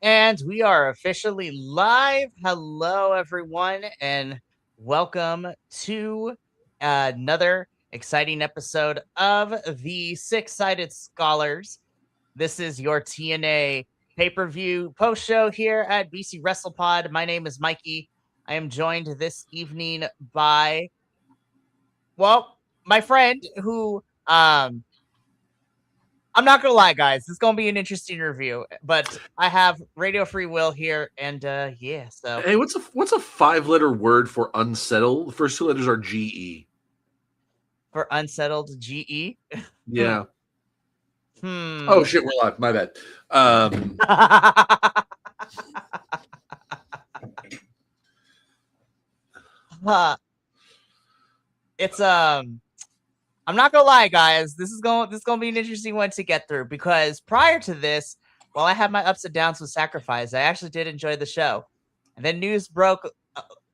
And we are officially live. Hello, everyone, and welcome to another exciting episode of the Six Sided Scholars. This is your TNA pay per view post show here at BC WrestlePod. My name is Mikey. I am joined this evening by, my friend who I'm not gonna lie, guys. This is gonna be an interesting review, but I have Radio Free Will here, and so Hey, what's a 5-letter word for unsettled? The first 2 letters are GE. for unsettled GE. Yeah. Hmm. Oh shit, we're live. My bad. It's I'm not gonna lie, guys. This is gonna be an interesting one to get through because prior to this, while I had my ups and downs with Sacrifice, I actually did enjoy the show. And then news broke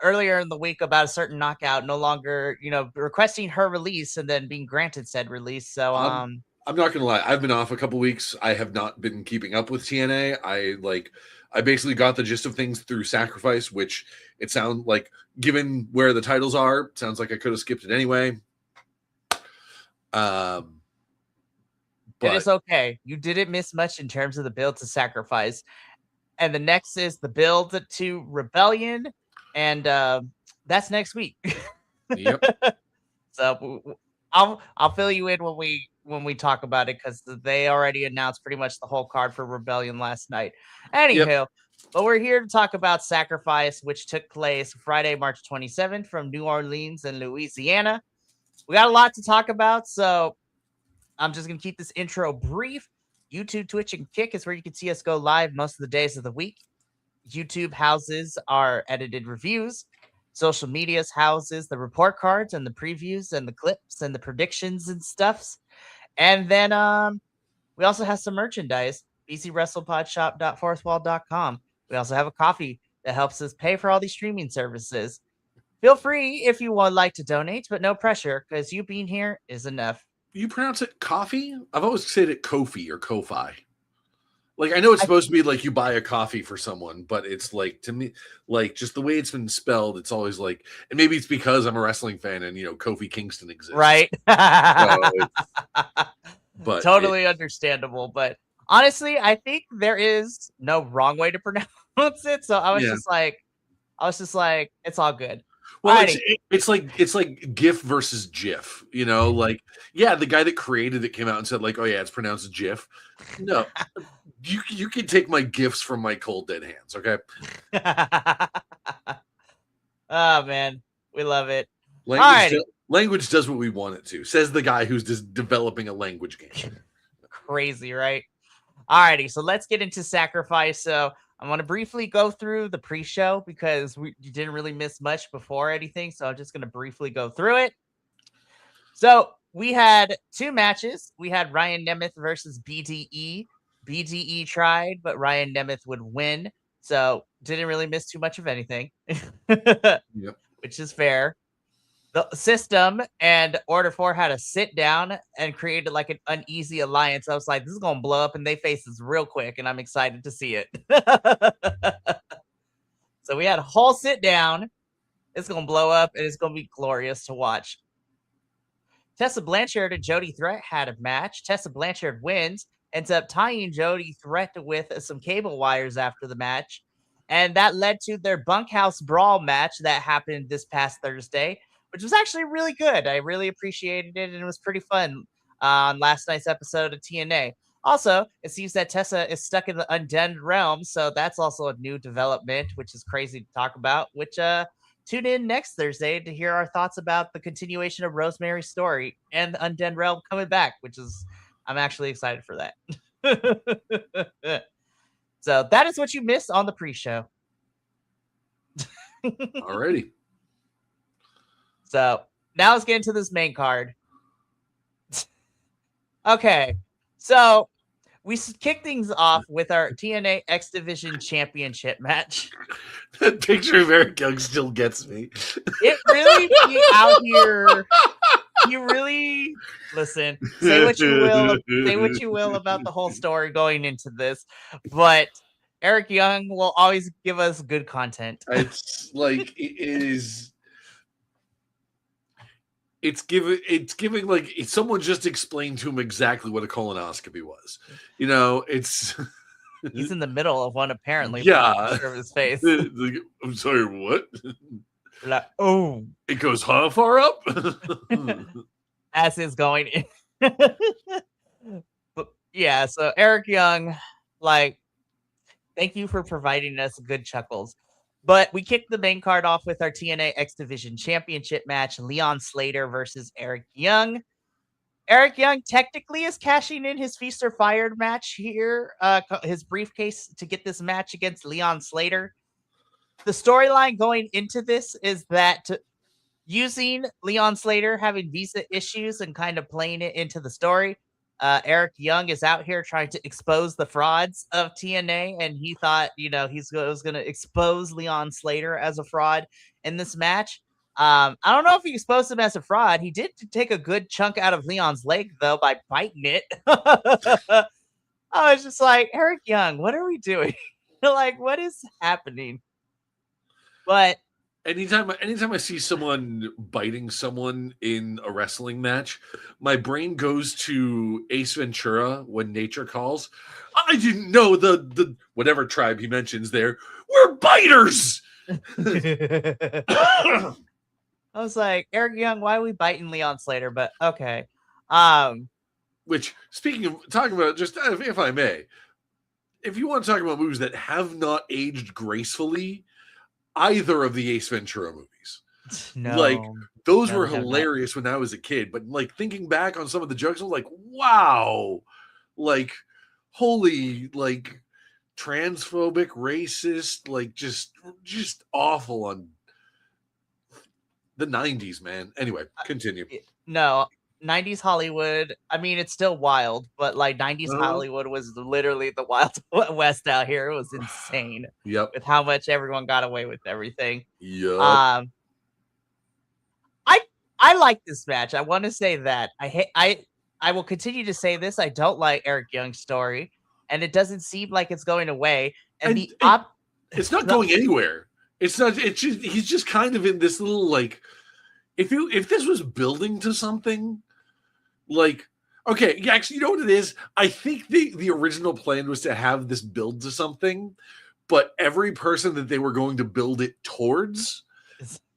earlier in the week about a certain knockout no longer, requesting her release and then being granted said release. So I'm not gonna lie. I've been off a couple weeks. I have not been keeping up with TNA. I basically got the gist of things through Sacrifice, which it sounds like, given where the titles are, sounds like I could have skipped it anyway. But it's okay. You didn't miss much in terms of the build to Sacrifice. And the next is the build to Rebellion. And that's next week. Yep. So I'll fill you in when we talk about it because they already announced pretty much the whole card for Rebellion last night. Anywho, but we're here to talk about Sacrifice, which took place Friday, March 27th from New Orleans and Louisiana. We got a lot to talk about, so I'm just going to keep this intro brief. YouTube, Twitch, and Kick is where you can see us go live most of the days of the week. YouTube houses our edited reviews. Social media's houses the report cards and the previews and the clips and the predictions and stuffs. And then we also have some merchandise. bcwrestlepodshop.forthwall.com. We also have a coffee that helps us pay for all these streaming services. Feel free if you would like to donate, but no pressure because you being here is enough. You pronounce it coffee? I've always said it Kofi or Ko-Fi. Like, I know it's supposed to be like you buy a coffee for someone, but it's like, to me, like, just the way it's been spelled, it's always like, and maybe it's because I'm a wrestling fan and, Kofi Kingston exists. Right. But totally understandable. But honestly, I think there is no wrong way to pronounce it. So I was just like, it's all good. Well, it's like GIF versus GIF, like, yeah, the guy that created it came out and said, like, oh yeah, it's pronounced GIF. No, you can take my GIFs from my cold dead hands, okay? Oh man, we love it. Language does what we want it to, says the guy who's just developing a language game. Crazy, right? Alrighty, so let's get into Sacrifice. So I want to briefly go through the pre-show because you didn't really miss much before anything. So I'm just going to briefly go through it. So we had 2 matches. We had Ryan Nemeth versus BDE. BDE tried, but Ryan Nemeth would win. So didn't really miss too much of anything, which is fair. The System and Order 4 had a sit down and created like an uneasy alliance. I was like, this is going to blow up in their faces real quick, and I'm excited to see it. So we had a whole sit down. It's going to blow up, and it's going to be glorious to watch. Tessa Blanchard and Jody Threat had a match. Tessa Blanchard wins, ends up tying Jody Threat with some cable wires after the match. And that led to their bunkhouse brawl match that happened this past Thursday, which was actually really good. I really appreciated it, and it was pretty fun on last night's episode of TNA. Also, it seems that Tessa is stuck in the Undead realm, so that's also a new development, which is crazy to talk about, which tune in next Thursday to hear our thoughts about the continuation of Rosemary's story and the Undead realm coming back, which is, I'm actually excited for that. So that is what you missed on the pre-show. Alrighty. So now let's get into this main card. Okay, so we kick things off with our TNA X Division Championship match. That picture of Eric Young still gets me. It really be out here. You really listen. Say what you will about the whole story going into this, but Eric Young will always give us good content. It's like it is. It's giving like someone just explained to him exactly what a colonoscopy was. You know, it's He's in the middle of one apparently from the yeah. picture of his face. I'm sorry, what? Like, oh, It goes how far up? as is going in. But yeah, so Eric Young, like, thank you for providing us good chuckles. But we kicked the main card off with our TNA X Division Championship match, Leon Slater versus Eric Young. Eric Young technically is cashing in his Feast or Fired match here, his briefcase to get this match against Leon Slater. The storyline going into this is that using Leon Slater having visa issues and kind of playing it into the story, Eric Young is out here trying to expose the frauds of TNA, and he thought, he was going to expose Leon Slater as a fraud in this match. I don't know if he exposed him as a fraud. He did take a good chunk out of Leon's leg, though, by biting it. I was just like, Eric Young, what are we doing? Like, what is happening? But anytime I see someone biting someone in a wrestling match, my brain goes to Ace Ventura when nature calls. I didn't know the whatever tribe he mentions there were biters. I was like, Eric Young, why are we biting Leon Slater? But okay. Which, speaking of talking about, just if I may, if you want to talk about movies that have not aged gracefully, either of the Ace Ventura movies. No, like those no, were hilarious when I was a kid, but like thinking back on some of the jokes, I was like, wow, like holy, like transphobic, racist, like just awful on the 90s, man. Anyway, continue. No, 90s Hollywood. I mean, it's still wild, but like 90s Hollywood was literally the Wild West out here. It was insane. Yep. With how much everyone got away with everything. Yep. I like this match. I want to say that. I will continue to say this. I don't like Eric Young's story, and it doesn't seem like it's going away. And it's not going anywhere. It's not. It's just, he's just kind of in this little like. If this was building to something, like okay, yeah, actually, you know what it is? I think the original plan was to have this build to something, but every person that they were going to build it towards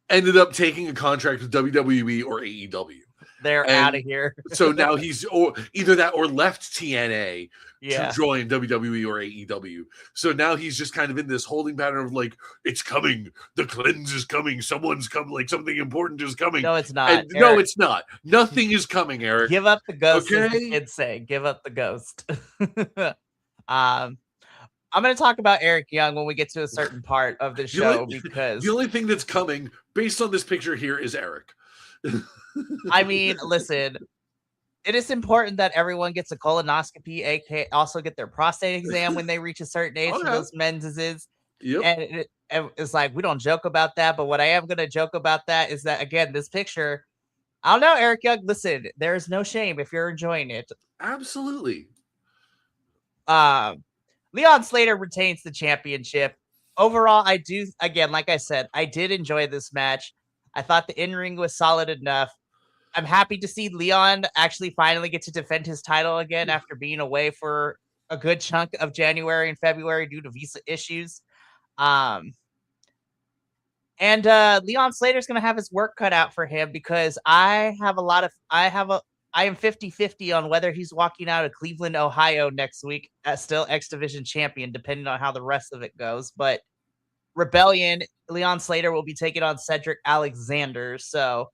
ended up taking a contract with WWE or AEW. They're out of here. So now he's either that or left TNA to join WWE or AEW. So now he's just kind of in this holding pattern of like, it's coming. The cleanse is coming. Someone's coming. Like something important is coming. No, it's not. No, it's not. Nothing is coming, Eric. Give up the ghost. Okay? As the kids say, give up the ghost. I'm going to talk about Eric Young when we get to a certain part of the show because the only thing that's coming based on this picture here is Eric. I mean, listen, it is important that everyone gets a colonoscopy, aka also get their prostate exam when they reach a certain age for those menses. Yep. And it's like, we don't joke about that. But what I am going to joke about that is that, again, this picture, I don't know, Eric Young, listen, there is no shame if you're enjoying it. Absolutely. Leon Slater retains the championship. Overall, I do, again, like I said, I did enjoy this match. I thought the in-ring was solid enough. I'm happy to see Leon actually finally get to defend his title again after being away for a good chunk of January and February due to visa issues. And Leon Slater's going to have his work cut out for him because I am 50-50 on whether he's walking out of Cleveland, Ohio next week as still X Division champion, depending on how the rest of it goes. But Rebellion, Leon Slater will be taking on Cedric Alexander. So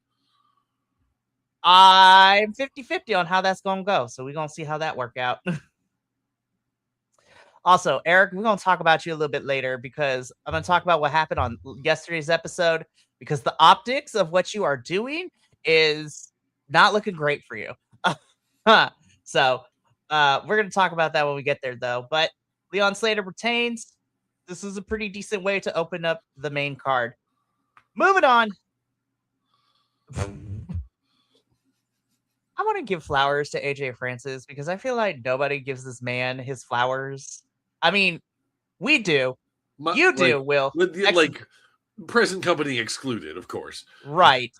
I'm 50-50 on how that's going to go. So we're going to see how that work out. Also, Eric, we're going to talk about you a little bit later because I'm going to talk about what happened on yesterday's episode because the optics of what you are doing is not looking great for you. So we're going to talk about that when we get there, though. But Leon Slater retains. This is a pretty decent way to open up the main card. Moving on. I want to give flowers to AJ Francis because I feel like nobody gives this man his flowers. I mean, We do. You like, do, Will. with the, like present company excluded, of course. Right.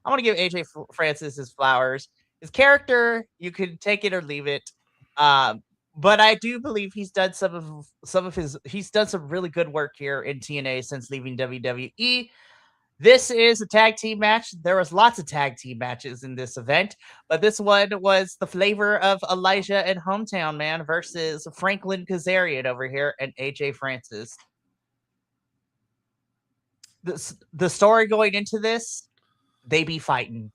I want to give AJ Francis his flowers. His character, you could take it or leave it. But I do believe he's done he's done some really good work here in TNA since leaving WWE. This is a tag team match. There was lots of tag team matches in this event, but this one was the flavor of Elijah and Hometown Man versus Franklin Kazarian over here and AJ Francis. The story going into this, they be fighting.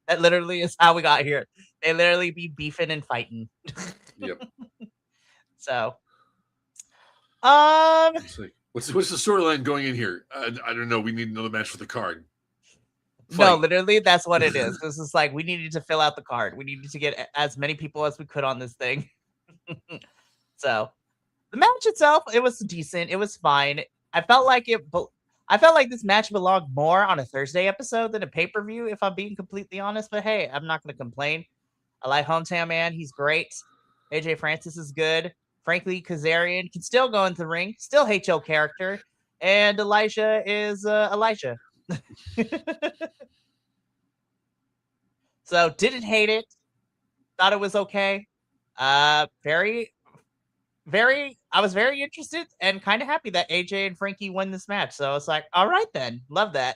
That literally is how we got here. They literally be beefing and fighting. Yep. So, it's like, what's the storyline going in here? I don't know. We need another match for the card. Fight. No, literally, that's what it is. This is like we needed to fill out the card. We needed to get as many people as we could on this thing. So, the match itself, it was decent. It was fine. I felt like this match belonged more on a Thursday episode than a pay-per-view, if I'm being completely honest. But hey, I'm not going to complain. I like Hometown Man. He's great. AJ Francis is good. Frankly, Kazarian can still go into the ring. Still hate your character. And Elijah is Elijah. So, didn't hate it. Thought it was okay. I was very interested and kind of happy that AJ and Frankie won this match. So I was like, all right then. Love that.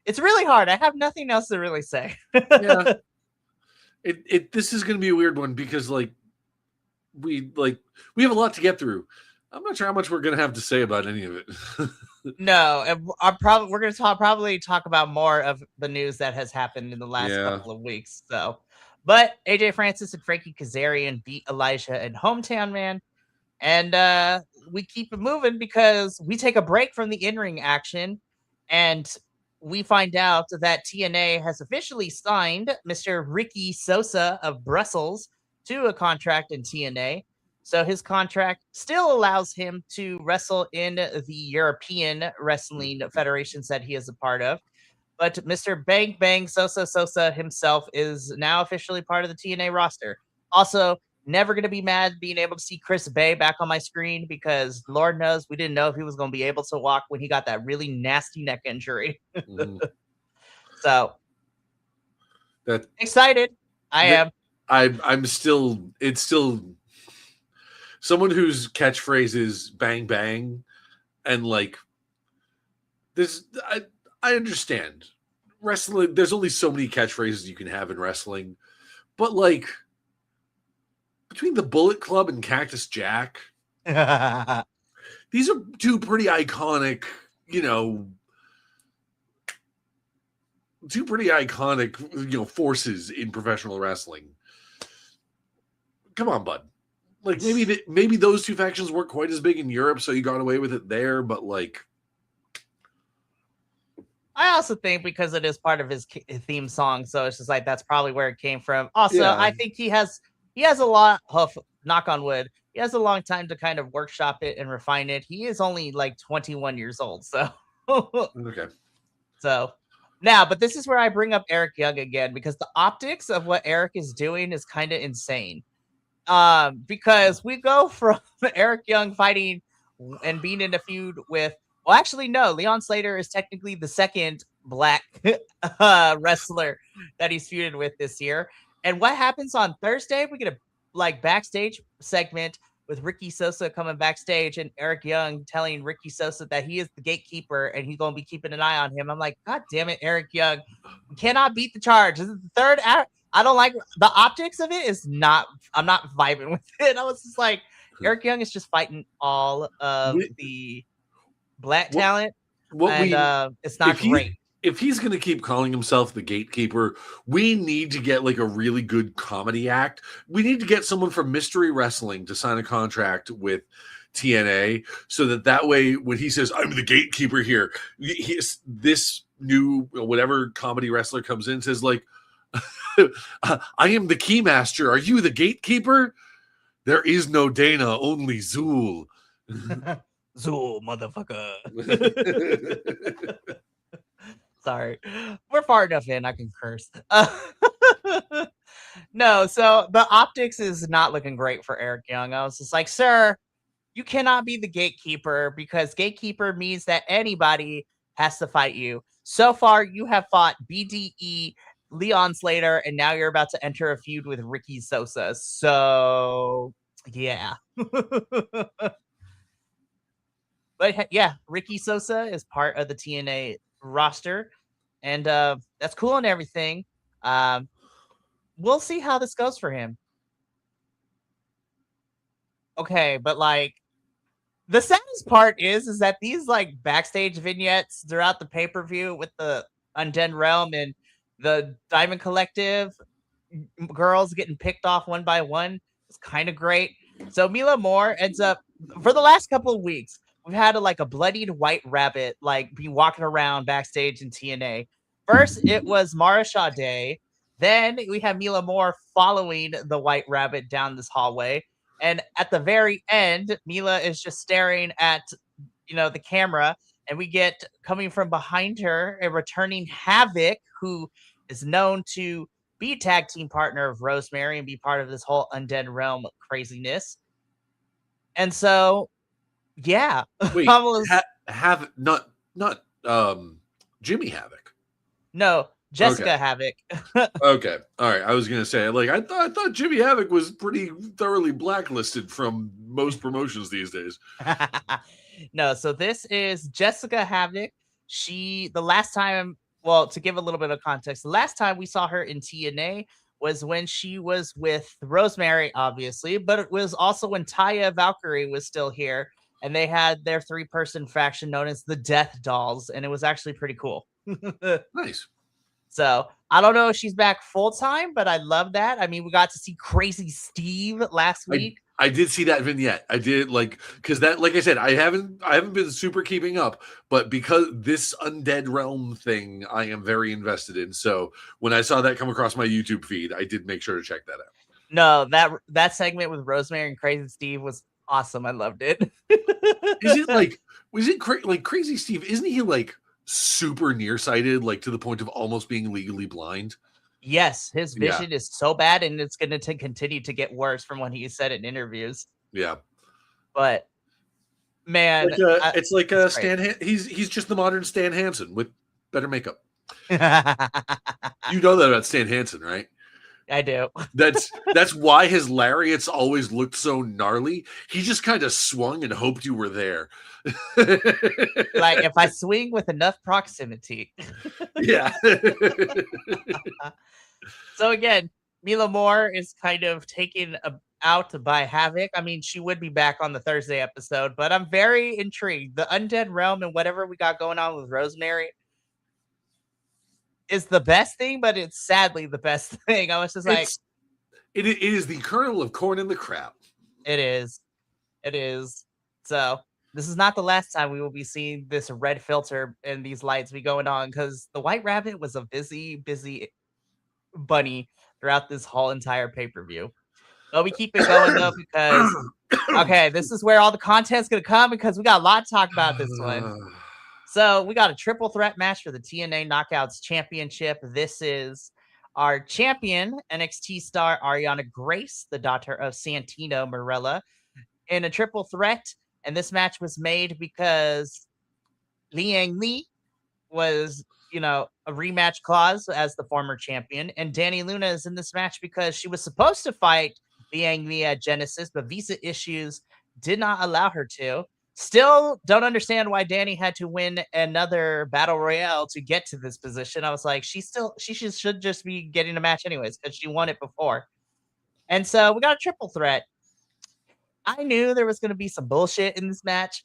It's really hard. I have nothing else to really say. Yeah. This is going to be a weird one because we have a lot to get through. I'm not sure how much we're going to have to say about any of it. No, and we're going to probably talk about more of the news that has happened in the last couple of weeks. So, but AJ Francis and Frankie Kazarian beat Elijah and Hometown Man, and we keep it moving because we take a break from the in-ring action, and we find out that TNA has officially signed Mr. Ricky Sosa of Brussels to a contract in TNA. So his contract still allows him to wrestle in the European Wrestling Federations that he is a part of. But Mr. Bang Bang Sosa himself is now officially part of the TNA roster. Also, never going to be mad being able to see Chris Bay back on my screen because Lord knows we didn't know if he was going to be able to walk when he got that really nasty neck injury. So, excited. I am. It's still someone whose catchphrase is bang bang and this. I understand wrestling. There's only so many catchphrases you can have in wrestling, but between the Bullet Club and Cactus Jack, these are two pretty iconic, forces in professional wrestling. Come on, bud. Maybe those two factions weren't quite as big in Europe, so you got away with it there, but I also think because it is part of his theme song, so it's just that's probably where it came from. Also, yeah. I think he has a lot of, knock on wood, he has a long time to kind of workshop it and refine it. He is only 21 years old, so. Okay. So, now, but this is where I bring up Eric Young again, because the optics of what Eric is doing is kind of insane. Because we go from Eric Young fighting and being in a feud with, well, actually, no, Leon Slater is technically the second black wrestler that he's feuded with this year. And what happens on Thursday? We get a backstage segment with Ricky Sosa coming backstage and Eric Young telling Ricky Sosa that he is the gatekeeper and he's going to be keeping an eye on him. I'm like, God damn it, Eric Young. We cannot beat the charge. This is the third hour. I don't like the optics of it. I'm not vibing with it. I was just like, Eric Young is just fighting all of the black talent. It's not great. If he's going to keep calling himself the gatekeeper, we need to get a really good comedy act. We need to get someone from Mystery Wrestling to sign a contract with TNA so that way when he says, I'm the gatekeeper here, this new whatever comedy wrestler comes in and says I am the keymaster. Are you the gatekeeper? There is no Dana, only Zool. Zool, motherfucker. Sorry. We're far enough in. I can curse. No, so the optics is not looking great for Eric Young. I was just like, sir, you cannot be the gatekeeper because gatekeeper means that anybody has to fight you. So far, you have fought BDE, Leon Slater, and now you're about to enter a feud with Ricky Sosa. So, yeah. But yeah, Ricky Sosa is part of the TNA roster, and that's cool and everything. Um, we'll see how this goes for him. Okay, but like the saddest part is that these like backstage vignettes throughout the pay per view with the Undead Realm and the Diamond Collective girls getting picked off one by one is kind of great. So Mila Moore ends up for the last couple of weeks. We've had like a bloodied white rabbit like be walking around backstage in TNA. First, it was Mara Sade. Then we have Mila Moore following the white rabbit down this hallway. And at the very end, Mila is just staring at the camera, and we get coming from behind her a returning Havoc, who is known to be tag team partner of Rosemary and be part of this whole Undead Realm craziness. And so, yeah, Wait, almost have not Jimmy Havoc. no Jessica Havoc. Okay, all right. I was gonna say, like, I thought Jimmy Havoc was pretty thoroughly blacklisted from most promotions these days. No, so this is Jessica Havoc. The last time, well, to give a little bit of context, the last time we saw her in TNA was when she was with Rosemary, obviously, but it was also when Taya Valkyrie was still here, and they had their 3-person faction known as the Death Dolls, and it was actually pretty cool. Nice. So I don't know if she's back full time, but I love that. I mean, we got to see Crazy Steve last week. I did see that vignette. I did, like, because that, like I said, I haven't been super keeping up, but because this Undead Realm thing, I am very invested in. So when I saw that come across my YouTube feed, I did make sure to check that out. No, that segment with Rosemary and Crazy Steve was awesome. I loved it. Is it like, like Crazy Steve? Isn't he like super nearsighted, like to the point of almost being legally blind? Yes, his vision is so bad, and it's going to continue to get worse from what he said in interviews. Yeah, but man, it's like Stan. He's just the modern Stan Hansen with better makeup. You know that about Stan Hansen, right? I do. That's why his lariats always looked so gnarly. He just kind of swung and hoped you were there. Like if I swing with enough proximity. Yeah. So again, Mila Moore is kind of taken out by Havoc. I mean, she would be back on the Thursday episode, but I'm very intrigued. The Undead Realm and whatever we got going on with Rosemary is the best thing, but it's sadly the best thing. I was just like, it is the kernel of corn in the crap. It is. So this is not the last time we will be seeing this red filter and these lights be going on, because the White Rabbit was a busy bunny throughout this whole entire pay-per-view. But we keep it going though, because okay, this is where all the content's gonna come, because we got a lot to talk about this one. So we got a triple threat match for the TNA Knockouts Championship. This is our champion, NXT star Ariana Grace, the daughter of Santino Marella, in a triple threat. And this match was made because Liang Li was, a rematch clause as the former champion. And Danny Luna is in this match because she was supposed to fight Liang Li at Genesis, but visa issues did not allow her to. Still don't understand why Danny had to win another battle royale to get to this position. I was like, she should just be getting a match anyways, because she won it before. And so we got a triple threat. I knew there was going to be some bullshit in this match.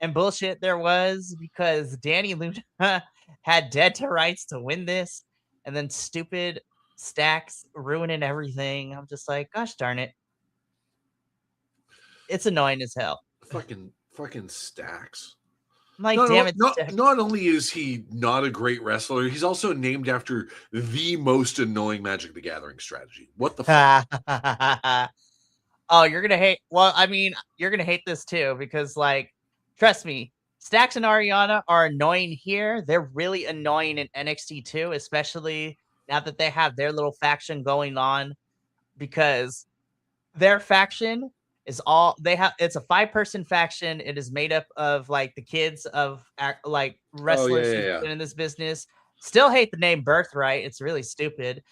And bullshit there was, because Danny Luna had dead to rights to win this, and then stupid Stacks ruining everything. I'm just like, gosh darn it. It's annoying as hell. Fucking Stacks. I'm like, damn it. Not only is he not a great wrestler, he's also named after the most annoying Magic the Gathering strategy. What the fuck? Oh, you're going to hate. Well, I mean, you're going to hate this too, because, like, trust me, Stacks and Ariana are annoying here. They're really annoying in NXT too, especially now that they have their little faction going on, because their faction is all they have. It's a 5-person faction. It is made up of like the kids of like Oh yeah, wrestlers yeah, who've yeah. been in this business. Still hate the name Birthright. It's really stupid.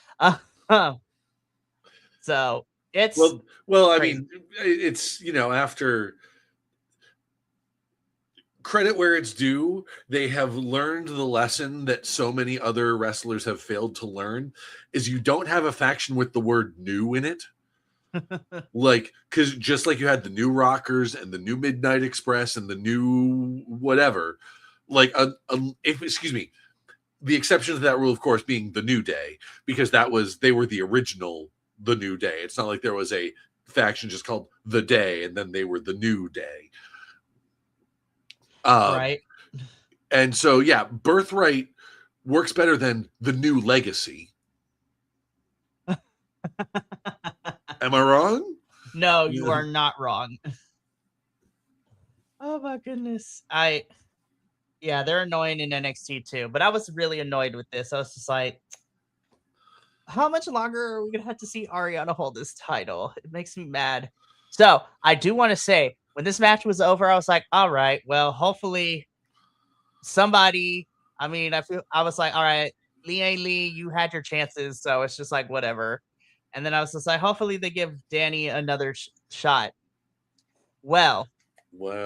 So it's Well, I crazy. mean, it's after credit where it's due, they have learned the lesson that so many other wrestlers have failed to learn is you don't have a faction with the word new in it. Like, because just like you had the new Rockers and the new Midnight Express and the new whatever, like, excuse me, the exception to that rule, of course, being the New Day, because they were the original the New Day. It's not like there was a faction just called the Day and then they were the New Day. Right. And so, yeah, Birthright works better than the New Legacy. Am I wrong? No, you are not wrong. Oh my goodness. Yeah, they're annoying in NXT too, but I was really annoyed with this. I was just like, how much longer are we gonna have to see Ariana hold this title? It makes me mad. So I do want to say, when this match was over, I was like, all right, well, hopefully somebody. I mean, I was like, all right, Lee, you had your chances, so it's just like whatever. And then I was just like, hopefully they give Danny another shot. Well,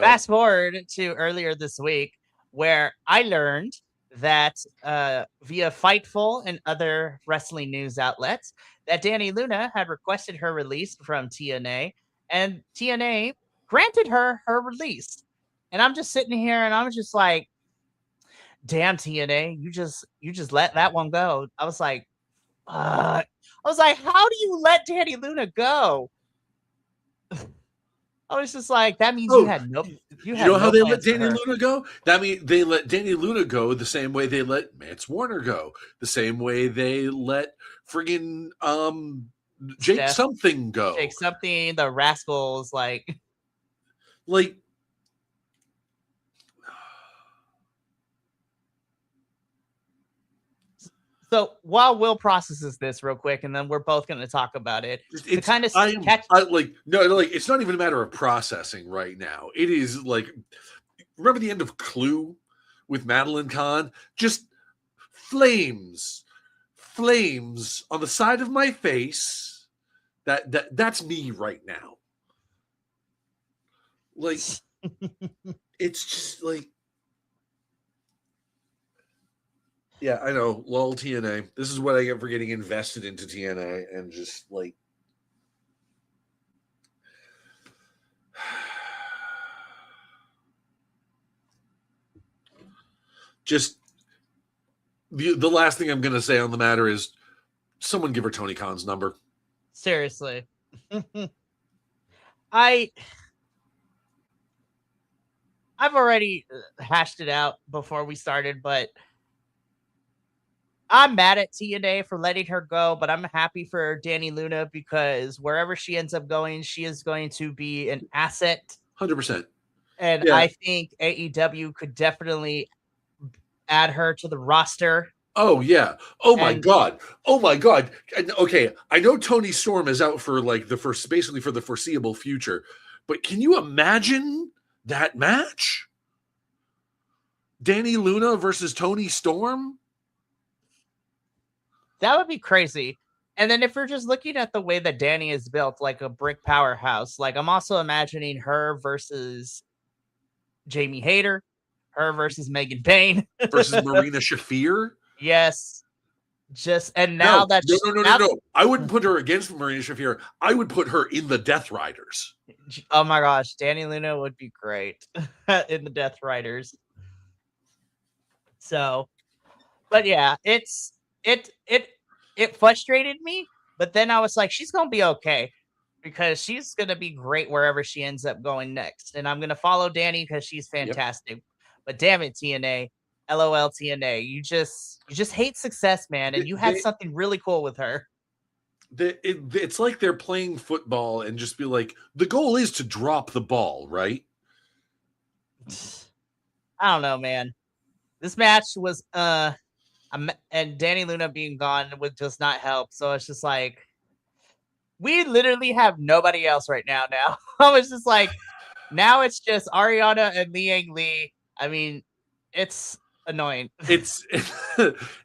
fast forward to earlier this week, where I learned that via Fightful and other wrestling news outlets that Danny Luna had requested her release from TNA, and TNA granted her release. And I'm just sitting here and I'm just like, damn, TNA, you just let that one go. I was like, I was like, how do you let Danny Luna go? I was just like, that means you had no how they let plans for Danny her. Luna go? That means they let Danny Luna go the same way they let Mance Warner go, the same way they let friggin' Jake Steph, something go. Jake something, the Rascals, like So while Will processes this real quick, and then we're both going to talk about it. It's to kind of I like no like it's not even a matter of processing right now. It is like, remember the end of Clue with Madeline Kahn? Just flames on the side of my face. That's me right now. Like, it's just like, yeah, I know. Lol, TNA. This is what I get for getting invested into TNA and just like, just the last thing I'm going to say on the matter is someone give her Tony Khan's number. Seriously. I've already hashed it out before we started, but I'm mad at TNA for letting her go, but I'm happy for Danny Luna because wherever she ends up going, she is going to be an asset. 100%. And Yeah. I think AEW could definitely add her to the roster. Oh yeah. Oh my god. Okay, I know Tony Storm is out for like basically for the foreseeable future, but can you imagine that match? Danny Luna versus Tony Storm? That would be crazy. And then if we're just looking at the way that Danny is built, like a brick powerhouse, like I'm also imagining her versus Jamie Hayter, her versus Megan Payne versus Marina Shafir. Yes, and now no. I wouldn't put her against Marina Shafir. I would put her in the Death Riders. Oh my gosh, Danny Luna would be great in the Death Riders. So, but yeah, it frustrated me, but then I was like, she's gonna be okay because she's gonna be great wherever she ends up going next, and I'm gonna follow Danny because she's fantastic. Yep. But damn it, TNA, LOL TNA, you just hate success, man, and you had something really cool with her. It's like they're playing football and just be like, the goal is to drop the ball, right? I don't know, man. This match was And Danny Luna being gone would just not help. So it's just like we literally have nobody else right now. Now I was just like, now it's just Ariana and Liang Li. I mean, it's annoying. It's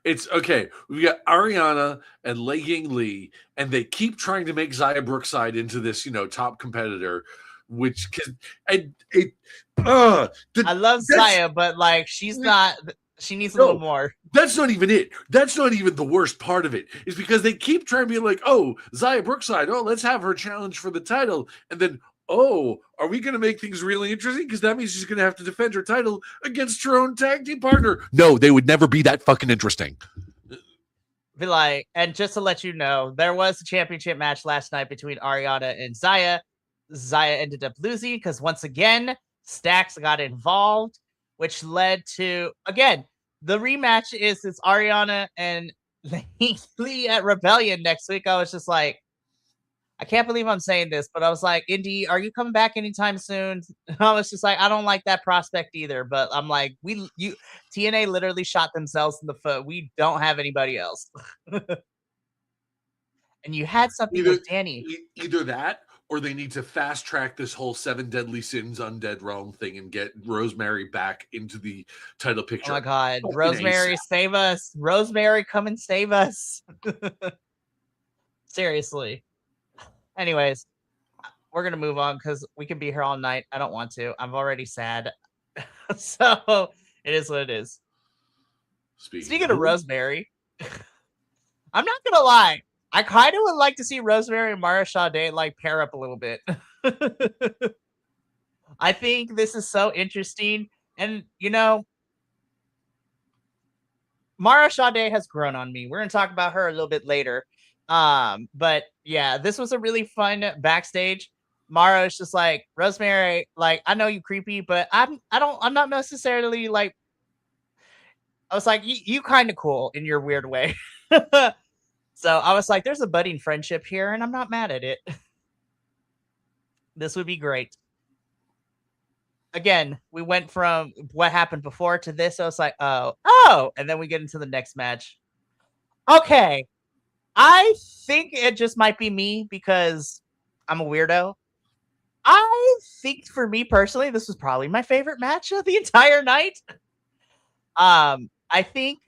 it's okay. We got Ariana and Lei Ying Lee, and they keep trying to make Zaya Brookside into this, top competitor, which can and it I love Zaya, but like she's not. She needs a little more. That's not even it. That's not even the worst part of it. Is because they keep trying to be like, oh, Zaya Brookside, oh, let's have her challenge for the title, and then oh, are we going to make things really interesting? Because that means she's going to have to defend her title against her own tag team partner. No, they would never be that fucking interesting. Be like, and just to let you know, there was a championship match last night between Ariana and Zaya. Zaya ended up losing because once again, Stacks got involved, which led to, again, the rematch is it's Ariana and Lee at Rebellion next week. I was just like, I can't believe I'm saying this, but I was like, Indy, are you coming back anytime soon? I was just like, I don't like that prospect either, but I'm like, TNA literally shot themselves in the foot. We don't have anybody else. And you had something with Danny. Either that, or they need to fast track this whole 7 Deadly Sins Undead Realm thing and get Rosemary back into the title picture. Oh my God. Rosemary, save us. Rosemary, come and save us. Seriously. Anyways, we're going to move on because we can be here all night. I don't want to. I'm already sad. So it is what it is. Speaking of Rosemary, I'm not going to lie. I kind of would like to see Rosemary and Mara Sade like pair up a little bit. I think this is so interesting. And, Mara Sade has grown on me. We're going to talk about her a little bit later. But yeah, this was a really fun backstage. Mara is just like, Rosemary, like, I know you creepy, but I'm not necessarily like, I was like, you kind of cool in your weird way. So I was like, there's a budding friendship here, and I'm not mad at it. This would be great. Again, we went from what happened before to this. I was like, oh, and then we get into the next match. Okay. I think it just might be me because I'm a weirdo. I think for me personally, this was probably my favorite match of the entire night. I think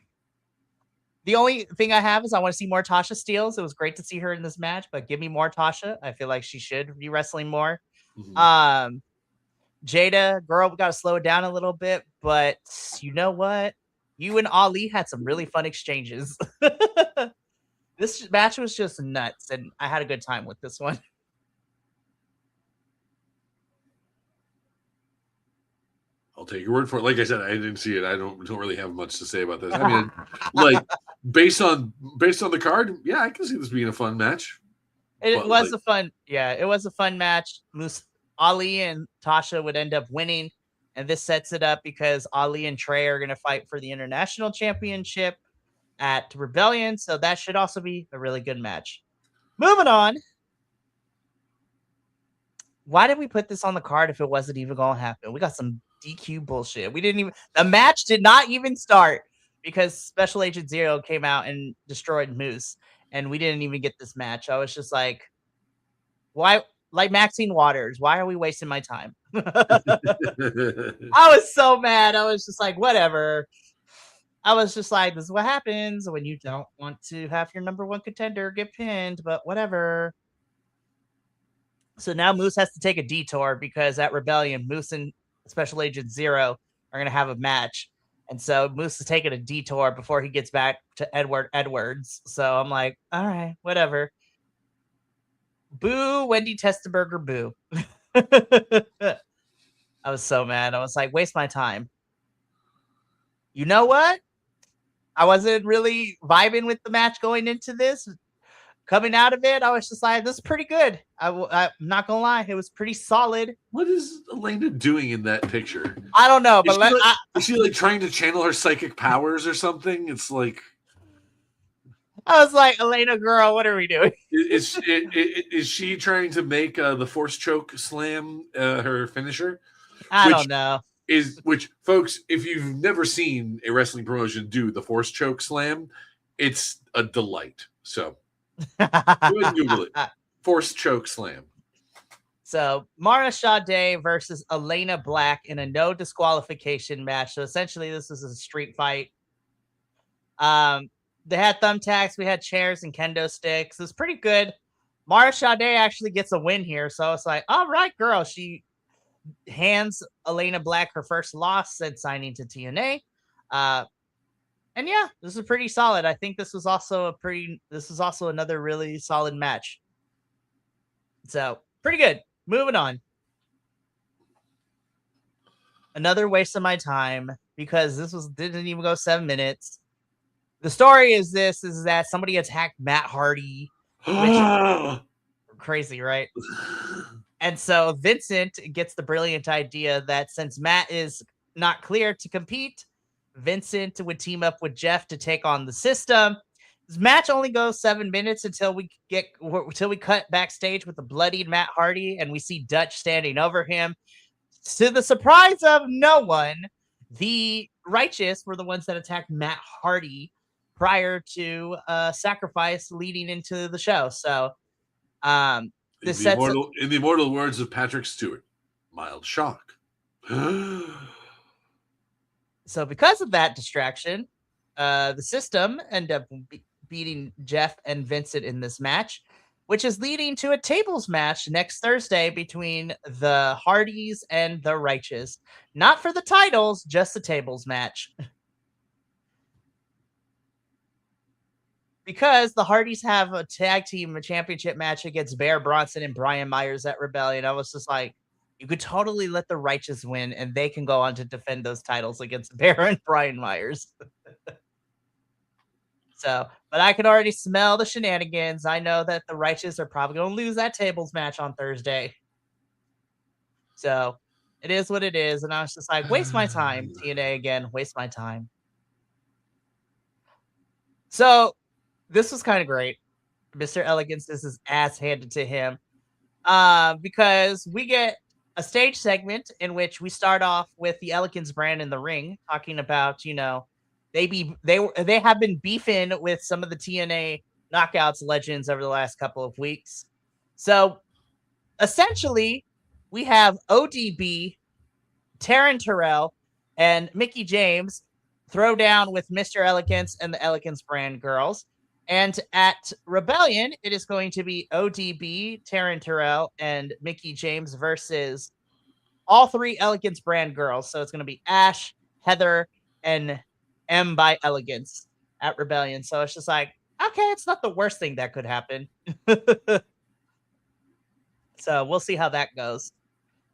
the only thing I have is I want to see more Tasha Steelz. It was great to see her in this match, but give me more Tasha. I feel like she should be wrestling more. Mm-hmm. Jada, girl, we got to slow it down a little bit, but you know what? You and Ali had some really fun exchanges. This match was just nuts, and I had a good time with this one. I'll take your word for it. Like I said, I didn't see it. I don't really have much to say about this. I mean, like based on the card, yeah, I can see this being a fun match. It was a fun match. Ali and Tasha would end up winning, and this sets it up because Ali and Trey are going to fight for the international championship at Rebellion, so that should also be a really good match. Moving on. Why did we put this on the card if it wasn't even going to happen? We got some DQ bullshit. The match did not even start because Special Agent Zero came out and destroyed Moose, and we didn't even get this match. I was just like, why? Like Maxine Waters, why are we wasting my time? I was so mad. I was just like, whatever. I was just like, this is what happens when you don't want to have your number one contender get pinned, but whatever. So now Moose has to take a detour because at Rebellion, Moose and Special Agent Zero are going to have a match. And so Moose is taking a detour before he gets back to Edwards. So I'm like, all right, whatever. Boo, Wendy Testenberger, boo. I was so mad. I was like, waste my time. You know what? I wasn't really vibing with the match going into this. Coming out of it, I was just like, this is pretty good. I'm not going to lie. It was pretty solid. What is Elena doing in that picture? I don't know. But is she like trying to channel her psychic powers or something? It's like... I was like, Elena, girl, what are we doing? Is she trying to make the force choke slam her finisher? I don't know. which folks, if you've never seen a wrestling promotion do the force choke slam, it's a delight. So go ahead and Google it. Force choke slam. So Mara Sade versus Elena Black in a no disqualification match. So essentially, this is a street fight. They had thumbtacks, we had chairs and kendo sticks. It was pretty good. Mara Sade actually gets a win here, so it's like, all right, girl. She hands Elena Black her first loss since signing to TNA. And yeah, this is pretty solid. I think this was also another really solid match. So pretty good. Moving on. Another waste of my time because didn't even go 7 minutes. The story is that somebody attacked Matt Hardy, which crazy, right? And so Vincent gets the brilliant idea that since Matt is not clear to compete, Vincent would team up with Jeff to take on the system. This match only goes 7 minutes until we cut backstage with the bloodied Matt Hardy and we see Dutch standing over him. To the surprise of no one, the Righteous were the ones that attacked Matt Hardy prior to Sacrifice leading into the show. So in the immortal words of Patrick Stewart, mild shock. So because of that distraction, the system end up beating Jeff and Vincent in this match, which is leading to a tables match next Thursday between the Hardys and the Righteous. Not for the titles, just the tables match. Because the Hardys have a tag team, a championship match against Bear Bronson and Brian Myers at Rebellion. I was just like, you could totally let the Righteous win and they can go on to defend those titles against Bear and Brian Myers. So, but I can already smell the shenanigans. I know that the Righteous are probably going to lose that tables match on Thursday. So it is what it is. And I was just like, waste my time. TNA again, waste my time. So this was kind of great. Mr. Elegance, this is ass handed to him. Because we get a stage segment in which we start off with the Elegance brand in the ring, talking about, they have been beefing with some of the TNA Knockouts legends over the last couple of weeks. So essentially, we have ODB, Taryn Terrell, and Mickie James throw down with Mr. Elegance and the Elegance brand girls. And at Rebellion, it is going to be ODB, Taryn Terrell, and Mickie James versus all three Elegance brand girls. So it's going to be Ash, Heather, and M by Elegance at Rebellion. So it's just like, okay, it's not the worst thing that could happen. So we'll see how that goes.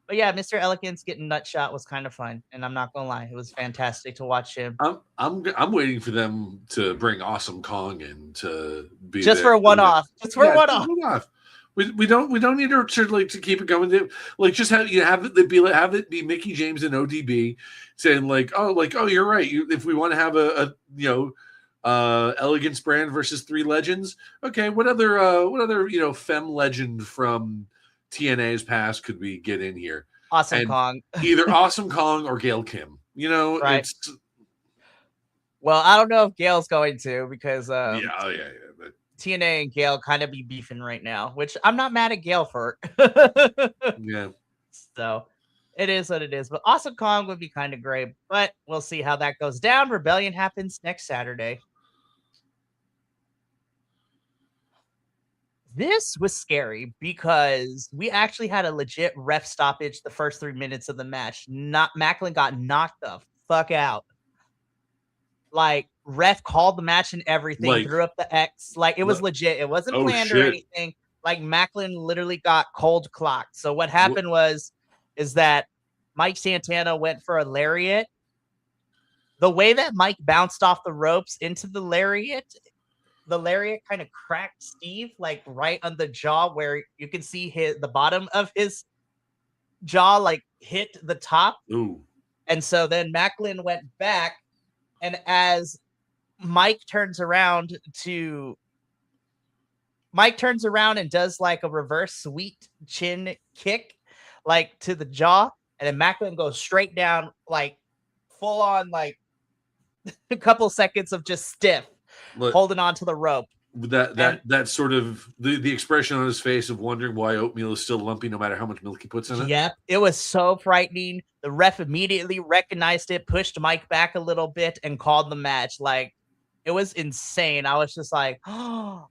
But yeah, Mr. Elegance getting nut shot was kind of fun, and I'm not gonna lie, it was fantastic to watch him. I'm waiting for them to bring Awesome Kong in to be just for a one-off. Just for a one-off. We don't need to keep it going. Like just have it be Mickie James and ODB saying oh you're right. If we want to have a Elegance brand versus three legends, okay. What other femme legend from TNA's past could we get in here? Awesome Kong. Either Awesome Kong or Gail Kim. Right. It's. Well, I don't know if Gail's going to because But TNA and Gail kind of be beefing right now, which I'm not mad at Gail for. Yeah. So it is what it is. But Awesome Kong would be kind of great, but we'll see how that goes down. Rebellion happens next Saturday. This was scary because we actually had a legit ref stoppage the first 3 minutes of the match. Macklin got knocked the fuck out. Like, ref called the match and everything, threw up the X. Like, it was legit. It wasn't planned or anything. Like, Macklin literally got cold clocked. So what happened is that Mike Santana went for a lariat. The way that Mike bounced off the ropes into the lariat kind of cracked Steve like right on the jaw where you can see the bottom of his jaw like hit the top. Ooh. And so then Macklin went back, and as Mike turns around and does like a reverse sweet chin kick like to the jaw, and then Macklin goes straight down, like full on, like a couple seconds of just stiff, holding on to the rope. That sort of the expression on his face of wondering why oatmeal is still lumpy no matter how much milk he puts in it. Yep, it was so frightening. The ref immediately recognized it, pushed Mike back a little bit, and called the match. Like, it was insane. I was just like, oh.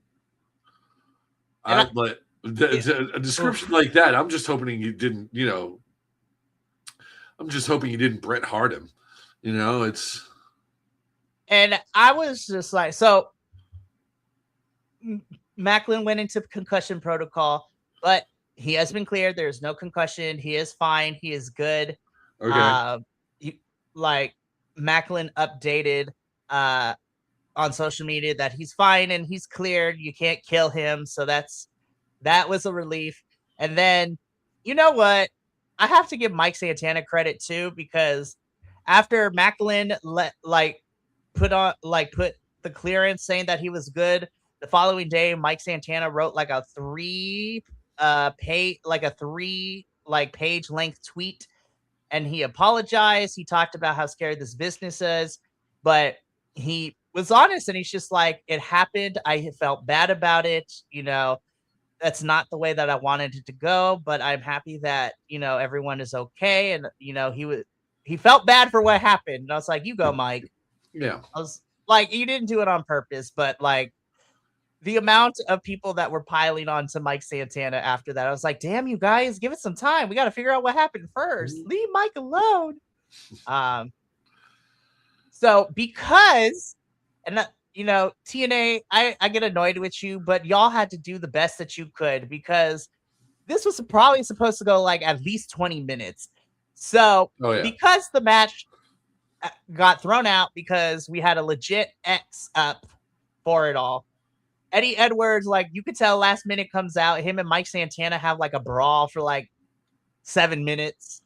But a description like that, I'm just hoping you didn't, I'm just hoping you didn't Bret Hart him. It's. And I was just like, so Macklin went into concussion protocol, but he has been cleared. There's no concussion. He is fine. He is good. Okay. Macklin updated on social media that he's fine and he's cleared. You can't kill him. So that was a relief. And then, you know what? I have to give Mike Santana credit too, because after Macklin put the clearance saying that he was good, the following day Mike Santana wrote like a three page length tweet, and he apologized. He talked about how scared this business is, but he was honest, and he's just like, it happened. I felt bad about it. That's not the way that I wanted it to go, but I'm happy that, everyone is okay. And, he felt bad for what happened. And I was like, you go, Mike. Yeah. I was like, you didn't do it on purpose, but like the amount of people that were piling on to Mike Santana after that, I was like, damn, you guys, give it some time. We got to figure out what happened first. Leave Mike alone. So because, and TNA, I get annoyed with you, but y'all had to do the best that you could, because this was probably supposed to go like at least 20 minutes. So because the match got thrown out because we had a legit X up for it all, Eddie Edwards, like, you could tell last minute comes out, him and Mike Santana have like a brawl for like 7 minutes,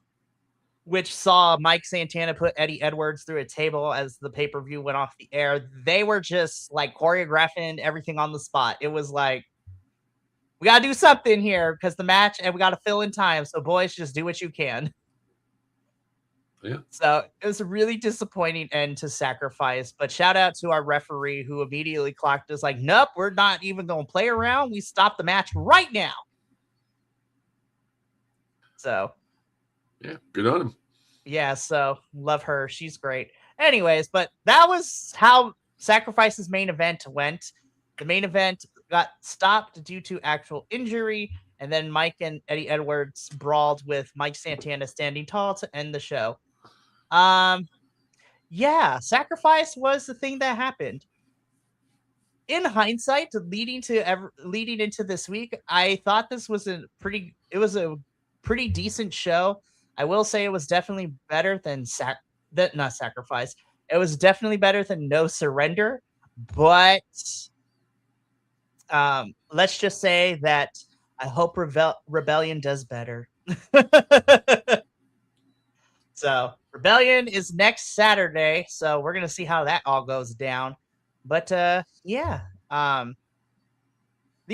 which saw Mike Santana put Eddie Edwards through a table as the pay-per-view went off the air. They were just like choreographing everything on the spot. It was like, we got to do something here because the match, and we got to fill in time. So boys, just do what you can. Yeah. So it was a really disappointing end to Sacrifice, but shout out to our referee who immediately clocked us like, nope, we're not even going to play around. We stop the match right now. So. Yeah, good on him. Yeah, so love her. She's great. Anyways, but that was how Sacrifice's main event went. The main event got stopped due to actual injury, and then Mike and Eddie Edwards brawled with Mike Santana standing tall to end the show. Yeah, Sacrifice was the thing that happened. In hindsight, leading into this week, I thought this was a pretty decent show. I will say it was definitely better than not Sacrifice. It was definitely better than No Surrender, but let's just say that I hope Rebellion does better. So Rebellion is next Saturday, so we're gonna see how that all goes down. But yeah. The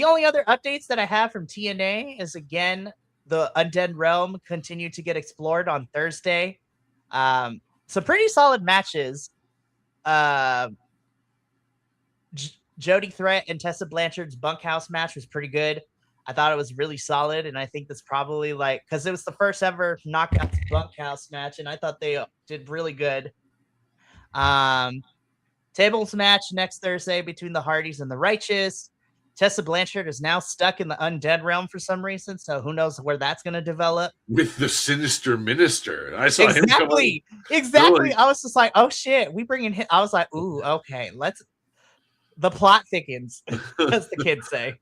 only other updates that I have from TNA is, again, the Undead Realm continued to get explored on Thursday. Some pretty solid matches. Jody Threat and Tessa Blanchard's bunkhouse match was pretty good. I thought it was really solid, and I think that's probably because it was the first ever knockout bunkhouse match, and I thought they did really good. Tables match next Thursday between the Hardys and the Righteous. Tessa Blanchard is now stuck in the Undead Realm for some reason, so who knows where that's going to develop. With the Sinister Minister. I saw him Exactly. I was just like, oh shit, we bring in him. I was like, ooh, okay, the plot thickens, as the kids say.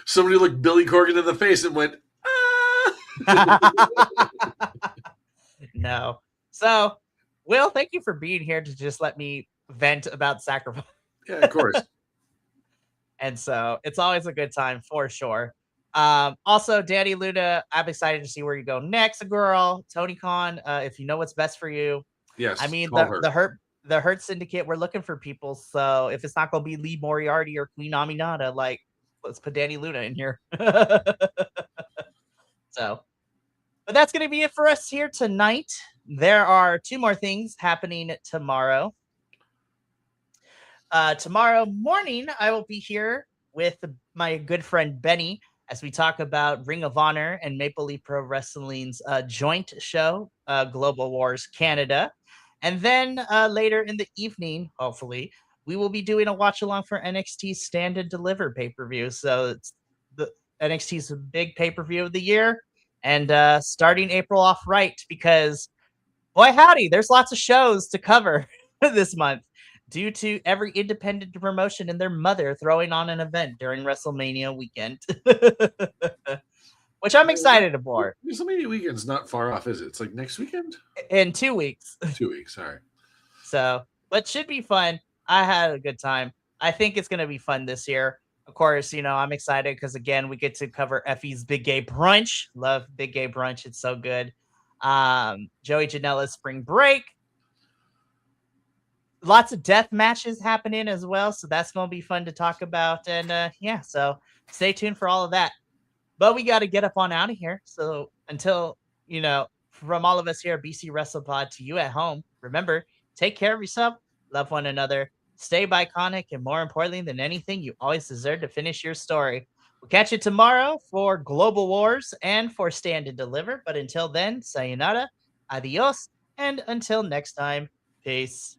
Somebody looked Billy Corgan in the face and went, ah! No. So, Will, thank you for being here to just let me vent about Sacrifice. Yeah, of course. And so it's always a good time for sure. Also, Danny Luna, I'm excited to see where you go next, girl. Tony Khan, if you know what's best for you. Yes. I mean, the Hurt Syndicate, we're looking for people. So if it's not going to be Lee Moriarty or Queen Aminata, let's put Danny Luna in here. So, But that's going to be it for us here tonight. There are 2 more things happening tomorrow. Tomorrow morning, I will be here with my good friend Benny as we talk about Ring of Honor and Maple Leaf Pro Wrestling's joint show, Global Wars Canada. And then later in the evening, hopefully, we will be doing a watch along for NXT's Stand and Deliver pay per view. So it's the NXT's big pay per view of the year, and starting April off right, because boy howdy, there's lots of shows to cover this month due to every independent promotion and their mother throwing on an event during WrestleMania weekend, which I'm excited for. WrestleMania weekend's not far off, is it? It's like next weekend? In 2 weeks. 2 weeks, all right. So, but should be fun. I had a good time. I think it's going to be fun this year. Of course, I'm excited because, again, we get to cover Effie's Big Gay Brunch. Love Big Gay Brunch. It's so good. Joey Janela's Spring Break. Lots of death matches happening as well, so that's going to be fun to talk about. And yeah, so stay tuned for all of that. But we got to get up on out of here. So until, from all of us here at BC WrestlePod to you at home, remember, take care of yourself, love one another, stay iconic, and more importantly than anything, you always deserve to finish your story. We'll catch you tomorrow for Global Wars and for Stand and Deliver. But until then, sayonara, adios, and until next time, peace.